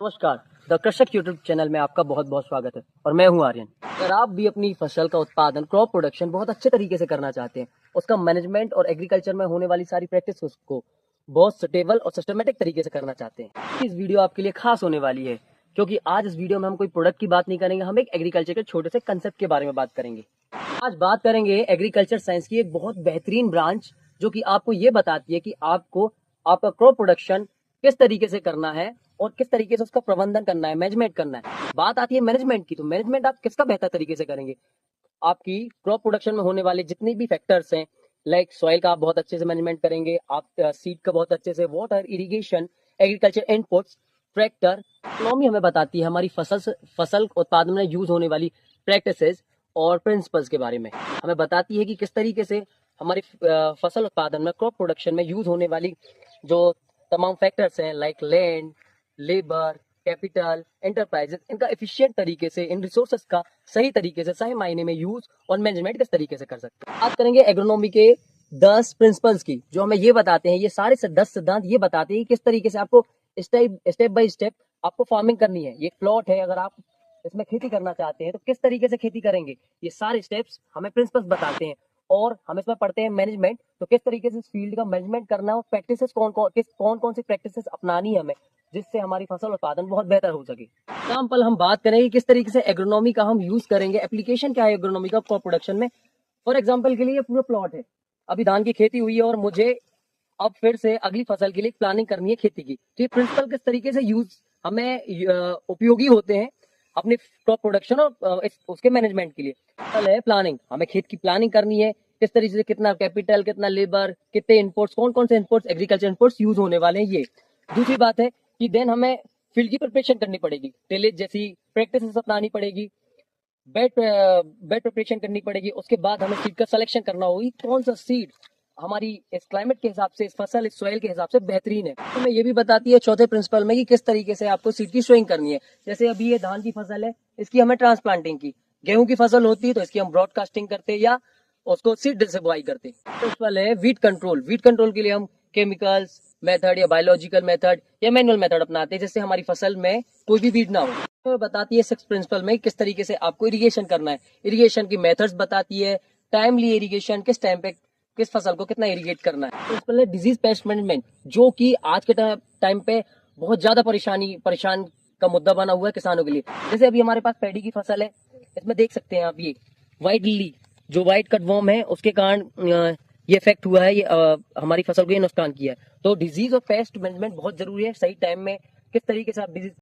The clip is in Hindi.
नमस्कार। द कृषक यूट्यूब चैनल में आपका बहुत बहुत स्वागत है और मैं हूं आर्यन। अगर आप भी अपनी फसल का उत्पादन क्रॉप प्रोडक्शन बहुत अच्छे तरीके से करना चाहते हैं, उसका मैनेजमेंट और एग्रीकल्चर में होने वाली सारी प्रैक्टिस को बहुत स्टेबल और सिस्टमेटिक तरीके से करना चाहते हैं, इस वीडियो आपके लिए खास होने वाली है। क्योंकि आज इस वीडियो में हम कोई प्रोडक्ट की बात नहीं करेंगे, हम एक एग्रीकल्चर के छोटे से कंसेप्ट के बारे में बात करेंगे। आज बात करेंगे एग्रीकल्चर साइंस की एक बहुत बेहतरीन ब्रांच, जो कि आपको ये बताती है कि आपको आपका क्रॉप प्रोडक्शन किस तरीके से करना है और किस तरीके से उसका प्रबंधन करना है, मैनेजमेंट करना है। बात आती है मैनेजमेंट की, तो मैनेजमेंट आप किसका बेहतर तरीके से करेंगे? आपकी क्रॉप प्रोडक्शन में होने वाले जितने भी फैक्टर्स हैं, लाइक सॉइल का आप बहुत अच्छे से मैनेजमेंट करेंगे, आप सीड का बहुत अच्छे से, water, irrigation, agriculture inputs, tractor. Economy हमें बताती है हमारी फसल उत्पादन में यूज होने वाली प्रैक्टिसेस और प्रिंसिपल्स के बारे में। हमें बताती है कि किस तरीके से हमारी फसल उत्पादन में, क्रॉप प्रोडक्शन में यूज होने वाली जो तमाम फैक्टर्स हैं, like land, labour, capital, enterprises, इनका एफिशिएंट तरीके से, इन रिसोर्सेस का सही तरीके से, सही मायने में यूज और मैनेजमेंट किस तरीके से कर सकते हैं। बात करेंगे एग्रोनॉमी के 10 प्रिंसिपल्स की, जो हमें ये बताते हैं, ये सारे 10 सिद्धांत ये बताते हैं कि किस तरीके से आपको स्टेप बाय स्टेप आपको फार्मिंग करनी है। ये प्लॉट है, अगर आप इसमें खेती करना चाहते हैं तो किस तरीके से खेती करेंगे, ये सारे स्टेप्स हमें प्रिंसिपल्स बताते हैं। और हम इसमें पढ़ते हैं मैनेजमेंट, तो किस तरीके से इस फील्ड का मैनेजमेंट करना है और प्रैक्टिसेस कौन कौन सी प्रैक्टिसेस अपनानी है हमें, जिससे हमारी फसल उत्पादन बहुत बेहतर हो सके। एग्जाम्पल हम बात करेंगे किस तरीके से एग्रोनॉमी का हम यूज करेंगे, एप्लीकेशन क्या है एग्रोनॉमी का क्रॉप प्रोडक्शन में। फॉर एग्जाम्पल के लिए ये पूरा प्लॉट है, अभी धान की खेती हुई है और मुझे अब फिर से अगली फसल के लिए प्लानिंग करनी है खेती की, तो ये प्रिंसिपल किस तरीके से यूज हमें उपयोगी होते हैं अपने क्रॉप प्रोडक्शन और उसके मैनेजमेंट के लिए। पहले है प्लानिंग, हमें खेत की प्लानिंग करनी है, किस तरीके से कितना कैपिटल, कितना लेबर, कितने इनपुट्स, कौन कौन से इनपुट्स, एग्रीकल्चर इनपुट्स यूज होने वाले हैं ये। दूसरी बात है कि देन हमें फील्ड की प्रिपरेशन करनी पड़ेगी, टिलेज जैसी प्रैक्टिसेस अपनानी पड़ेगी, बेड प्रिपरेशन करनी पड़ेगी। उसके बाद हमें सीड का सिलेक्शन करना होगी, कौन सा सीड हमारी इस क्लाइमेट के हिसाब से, इस फसल, इस सॉइल के हिसाब से बेहतरीन है। तो हमें ये भी बताती है चौथे प्रिंसिपल में कि किस तरीके से आपको सीड की सोइंग करनी है। जैसे अभी ये धान की फसल है, इसकी हमें ट्रांसप्लांटिंग की, गेहूं की फसल होती है तो इसकी हम ब्रॉडकास्टिंग करते हैं या उसको सीड ड्रिल से बुआई करते हैं। प्रिंसिपल है वीट कंट्रोल, वीट कंट्रोल के लिए हम केमिकल्स मेथड या बायोलॉजिकल मेथड या मैनुअल मेथड अपनाते हैं, जिससे हमारी फसल में कोई भी वीड ना हो। तो बताती है सिक्स प्रिंसिपल में किस तरीके से आपको इरिगेशन करना है, इरिगेशन की मेथड्स बताती है, टाइमली इरिगेशन, किस टाइम पे किस फसल को कितना इरिगेट करना है। प्रिंसिपल है डिजीज पेस्ट मैनेजमेंट, जो कि आज के टाइम पे बहुत ज्यादा परेशान का मुद्दा बना हुआ है किसानों के लिए। जैसे अभी हमारे पास पैडी की फसल है, इसमें देख सकते हैं आप, ये व्हाइट लिली जो व्हाइट कटवर्म है उसके कारण ये इफेक्ट हुआ है, ये हमारी फसल को ये नुकसान किया है। तो डिजीज और पेस्ट मैनेजमेंट बहुत जरूरी है, सही टाइम में किस तरीके से आप डिजीज